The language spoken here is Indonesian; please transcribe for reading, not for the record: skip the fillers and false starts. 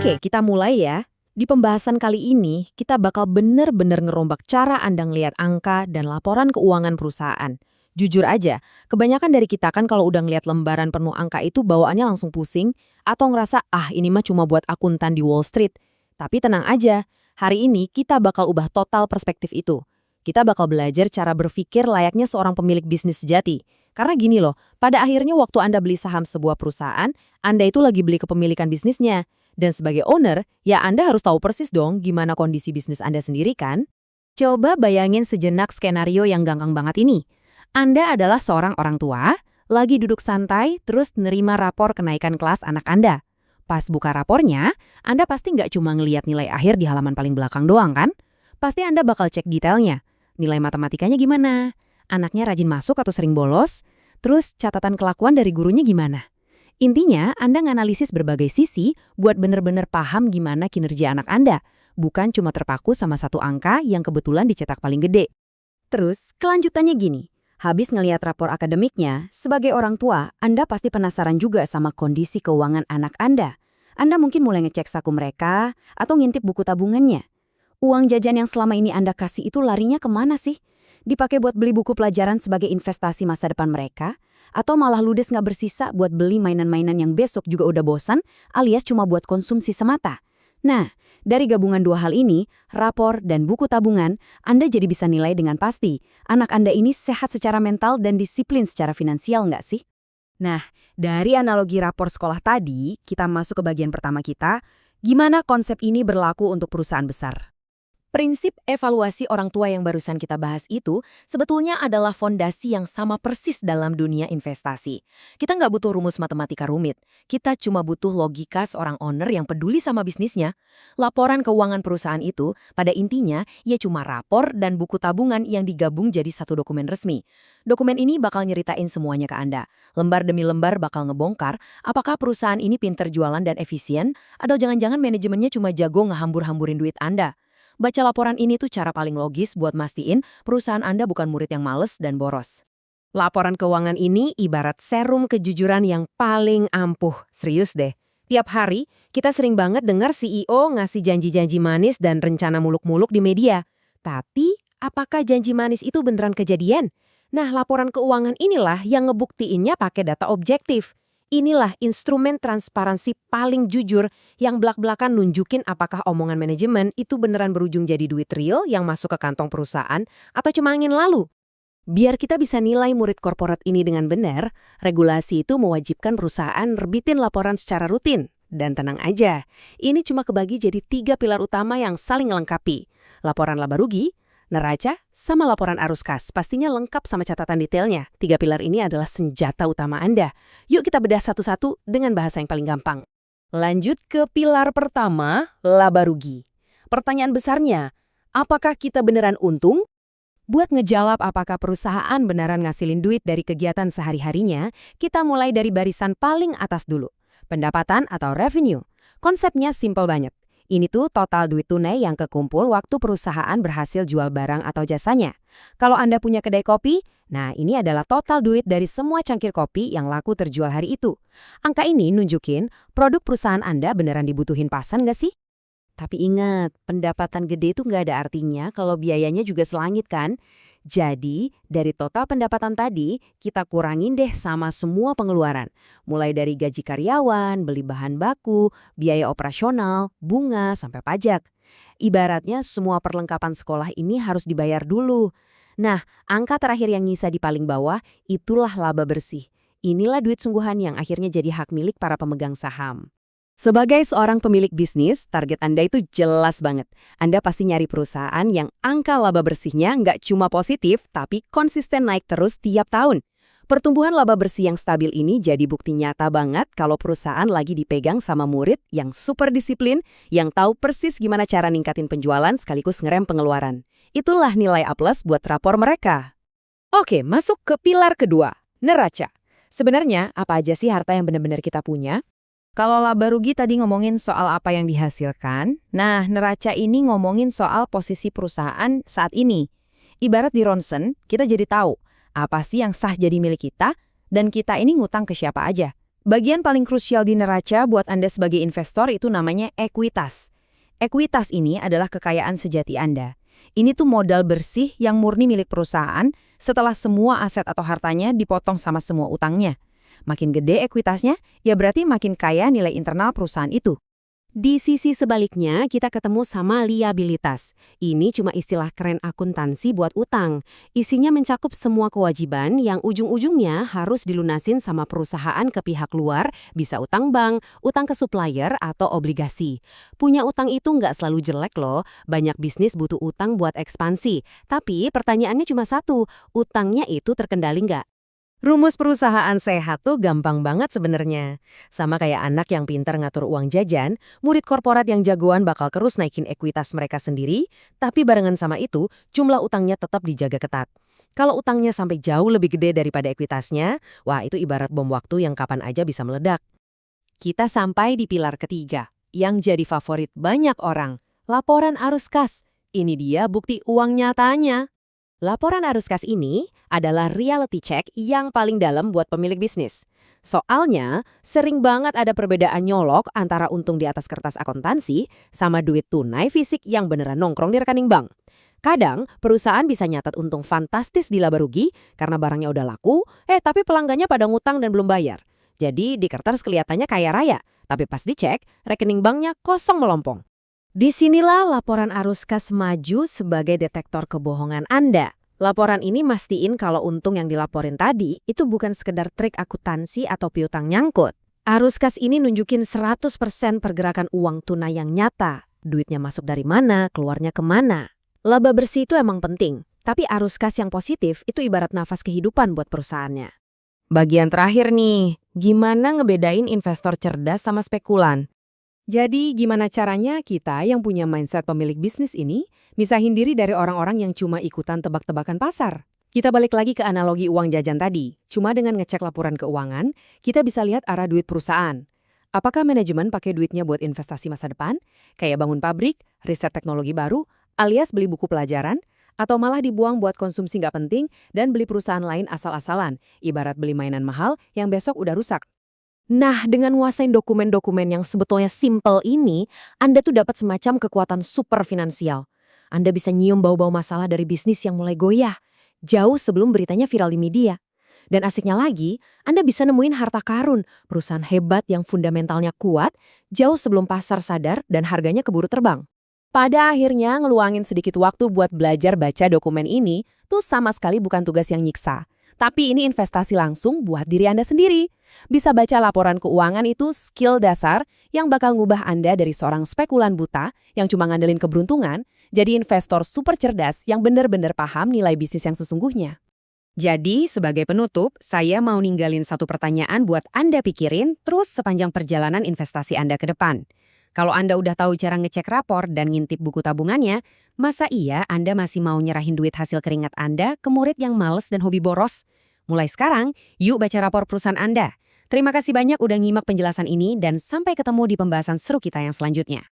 Oke, kita mulai ya. Di pembahasan kali ini, kita bakal bener-bener ngerombak cara Anda ngelihat angka dan laporan keuangan perusahaan. Jujur aja, kebanyakan dari kita kan kalau udah ngeliat lembaran penuh angka itu bawaannya langsung pusing, atau ngerasa, ini mah cuma buat akuntan di Wall Street. Tapi tenang aja, hari ini kita bakal ubah total perspektif itu. Kita bakal belajar cara berpikir layaknya seorang pemilik bisnis sejati. Karena gini loh, pada akhirnya waktu Anda beli saham sebuah perusahaan, Anda itu lagi beli kepemilikan bisnisnya. Dan sebagai owner, ya Anda harus tahu persis dong gimana kondisi bisnis Anda sendiri kan? Coba bayangin sejenak skenario yang gampang banget ini. Anda adalah seorang orang tua, lagi duduk santai, terus nerima rapor kenaikan kelas anak Anda. Pas buka rapornya, Anda pasti nggak cuma ngeliat nilai akhir di halaman paling belakang doang kan? Pasti Anda bakal cek detailnya. Nilai matematikanya gimana? Anaknya rajin masuk atau sering bolos? Terus catatan kelakuan dari gurunya gimana? Intinya, Anda nganalisis berbagai sisi buat bener-bener paham gimana kinerja anak Anda, bukan cuma terpaku sama satu angka yang kebetulan dicetak paling gede. Terus, kelanjutannya gini. Habis ngelihat rapor akademiknya, sebagai orang tua, Anda pasti penasaran juga sama kondisi keuangan anak Anda. Anda mungkin mulai ngecek saku mereka atau ngintip buku tabungannya. Uang jajan yang selama ini Anda kasih itu larinya kemana sih? Dipakai buat beli buku pelajaran sebagai investasi masa depan mereka? Atau malah ludes nggak bersisa buat beli mainan-mainan yang besok juga udah bosan, alias cuma buat konsumsi semata? Nah, dari gabungan dua hal ini, rapor dan buku tabungan, Anda jadi bisa nilai dengan pasti, anak Anda ini sehat secara mental dan disiplin secara finansial nggak sih? Nah, dari analogi rapor sekolah tadi, kita masuk ke bagian pertama kita, gimana konsep ini berlaku untuk perusahaan besar. Prinsip evaluasi orang tua yang barusan kita bahas itu sebetulnya adalah fondasi yang sama persis dalam dunia investasi. Kita nggak butuh rumus matematika rumit. Kita cuma butuh logika seorang owner yang peduli sama bisnisnya. Laporan keuangan perusahaan itu, pada intinya, ya cuma rapor dan buku tabungan yang digabung jadi satu dokumen resmi. Dokumen ini bakal nyeritain semuanya ke Anda. Lembar demi lembar bakal ngebongkar apakah perusahaan ini pinter jualan dan efisien, atau jangan-jangan manajemennya cuma jago ngehambur-hamburin duit Anda. Baca laporan ini tuh cara paling logis buat mastiin perusahaan Anda bukan murid yang males dan boros. Laporan keuangan ini ibarat serum kejujuran yang paling ampuh. Serius deh. Tiap hari, kita sering banget dengar CEO ngasih janji-janji manis dan rencana muluk-muluk di media. Tapi, apakah janji manis itu beneran kejadian? Nah, laporan keuangan inilah yang ngebuktiinnya pakai data objektif. Inilah instrumen transparansi paling jujur yang belak-belakan nunjukin apakah omongan manajemen itu beneran berujung jadi duit real yang masuk ke kantong perusahaan atau cuma angin lalu. Biar kita bisa nilai murid korporat ini dengan benar, regulasi itu mewajibkan perusahaan nerbitin laporan secara rutin. Dan tenang aja, ini cuma kebagi jadi 3 pilar utama yang saling melengkapi. Laporan laba rugi, neraca, sama laporan arus kas, pastinya lengkap sama catatan detailnya. 3 pilar ini adalah senjata utama Anda. Yuk kita bedah satu-satu dengan bahasa yang paling gampang. Lanjut ke pilar pertama, laba rugi. Pertanyaan besarnya, apakah kita beneran untung? Buat ngejawab apakah perusahaan beneran ngasilin duit dari kegiatan sehari-harinya, kita mulai dari barisan paling atas dulu. Pendapatan atau revenue. Konsepnya simpel banget. Ini tuh total duit tunai yang kekumpul waktu perusahaan berhasil jual barang atau jasanya. Kalau Anda punya kedai kopi, nah ini adalah total duit dari semua cangkir kopi yang laku terjual hari itu. Angka ini nunjukin produk perusahaan Anda beneran dibutuhin pasan nggak sih? Tapi ingat, pendapatan gede itu nggak ada artinya kalau biayanya juga selangit kan? Jadi, dari total pendapatan tadi, kita kurangin deh sama semua pengeluaran. Mulai dari gaji karyawan, beli bahan baku, biaya operasional, bunga, sampai pajak. Ibaratnya semua perlengkapan sekolah ini harus dibayar dulu. Nah, angka terakhir yang nyisa di paling bawah, itulah laba bersih. Inilah duit sungguhan yang akhirnya jadi hak milik para pemegang saham. Sebagai seorang pemilik bisnis, target Anda itu jelas banget. Anda pasti nyari perusahaan yang angka laba bersihnya nggak cuma positif, tapi konsisten naik terus tiap tahun. Pertumbuhan laba bersih yang stabil ini jadi bukti nyata banget kalau perusahaan lagi dipegang sama murid yang super disiplin, yang tahu persis gimana cara ningkatin penjualan sekaligus ngerem pengeluaran. Itulah nilai A+ buat rapor mereka. Oke, masuk ke pilar kedua, neraca. Sebenarnya, apa aja sih harta yang benar-benar kita punya? Kalau laba rugi tadi ngomongin soal apa yang dihasilkan, nah neraca ini ngomongin soal posisi perusahaan saat ini. Ibarat di ronsen, kita jadi tahu apa sih yang sah jadi milik kita, dan kita ini ngutang ke siapa aja. Bagian paling krusial di neraca buat Anda sebagai investor itu namanya ekuitas. Ekuitas ini adalah kekayaan sejati Anda. Ini tuh modal bersih yang murni milik perusahaan setelah semua aset atau hartanya dipotong sama semua utangnya. Makin gede ekuitasnya, ya berarti makin kaya nilai internal perusahaan itu. Di sisi sebaliknya, kita ketemu sama liabilitas. Ini cuma istilah keren akuntansi buat utang. Isinya mencakup semua kewajiban yang ujung-ujungnya harus dilunasin sama perusahaan ke pihak luar, bisa utang bank, utang ke supplier, atau obligasi. Punya utang itu nggak selalu jelek loh, banyak bisnis butuh utang buat ekspansi. Tapi pertanyaannya cuma satu, utangnya itu terkendali nggak? Rumus perusahaan sehat tuh gampang banget sebenarnya. Sama kayak anak yang pintar ngatur uang jajan, murid korporat yang jagoan bakal terus naikin ekuitas mereka sendiri, tapi barengan sama itu, jumlah utangnya tetap dijaga ketat. Kalau utangnya sampai jauh lebih gede daripada ekuitasnya, wah itu ibarat bom waktu yang kapan aja bisa meledak. Kita sampai di pilar ketiga, yang jadi favorit banyak orang, laporan arus kas. Ini dia bukti uang nyatanya. Laporan arus kas ini adalah reality check yang paling dalam buat pemilik bisnis. Soalnya, sering banget ada perbedaan nyolok antara untung di atas kertas akuntansi sama duit tunai fisik yang beneran nongkrong di rekening bank. Kadang, perusahaan bisa nyatat untung fantastis di laba rugi karena barangnya udah laku, tapi pelanggannya pada ngutang dan belum bayar. Jadi, di kertas kelihatannya kaya raya, tapi pas dicek, rekening banknya kosong melompong. Disinilah laporan arus kas maju sebagai detektor kebohongan Anda. Laporan ini mastiin kalau untung yang dilaporin tadi itu bukan sekedar trik akuntansi atau piutang nyangkut. Arus kas ini nunjukin 100% pergerakan uang tunai yang nyata. Duitnya masuk dari mana, keluarnya kemana. Laba bersih itu emang penting, tapi arus kas yang positif itu ibarat nafas kehidupan buat perusahaannya. Bagian terakhir nih, gimana ngebedain investor cerdas sama spekulan? Jadi, gimana caranya kita yang punya mindset pemilik bisnis ini misahin diri dari orang-orang yang cuma ikutan tebak-tebakan pasar? Kita balik lagi ke analogi uang jajan tadi. Cuma dengan ngecek laporan keuangan, kita bisa lihat arah duit perusahaan. Apakah manajemen pakai duitnya buat investasi masa depan? Kayak bangun pabrik, riset teknologi baru, alias beli buku pelajaran? Atau malah dibuang buat konsumsi nggak penting dan beli perusahaan lain asal-asalan, ibarat beli mainan mahal yang besok udah rusak? Nah, dengan nguasain dokumen-dokumen yang sebetulnya simple ini, Anda tuh dapat semacam kekuatan super finansial. Anda bisa nyium bau-bau masalah dari bisnis yang mulai goyah, jauh sebelum beritanya viral di media. Dan asiknya lagi, Anda bisa nemuin harta karun, perusahaan hebat yang fundamentalnya kuat, jauh sebelum pasar sadar dan harganya keburu terbang. Pada akhirnya, ngeluangin sedikit waktu buat belajar baca dokumen ini tuh sama sekali bukan tugas yang nyiksa. Tapi ini investasi langsung buat diri Anda sendiri. Bisa baca laporan keuangan itu skill dasar yang bakal ngubah Anda dari seorang spekulan buta yang cuma ngandelin keberuntungan, jadi investor super cerdas yang benar-benar paham nilai bisnis yang sesungguhnya. Jadi, sebagai penutup, saya mau ninggalin satu pertanyaan buat Anda pikirin terus sepanjang perjalanan investasi Anda ke depan. Kalau Anda udah tahu cara ngecek rapor dan ngintip buku tabungannya, masa iya Anda masih mau nyerahin duit hasil keringat Anda ke murid yang males dan hobi boros? Mulai sekarang, yuk baca rapor perusahaan Anda. Terima kasih banyak udah nyimak penjelasan ini dan sampai ketemu di pembahasan seru kita yang selanjutnya.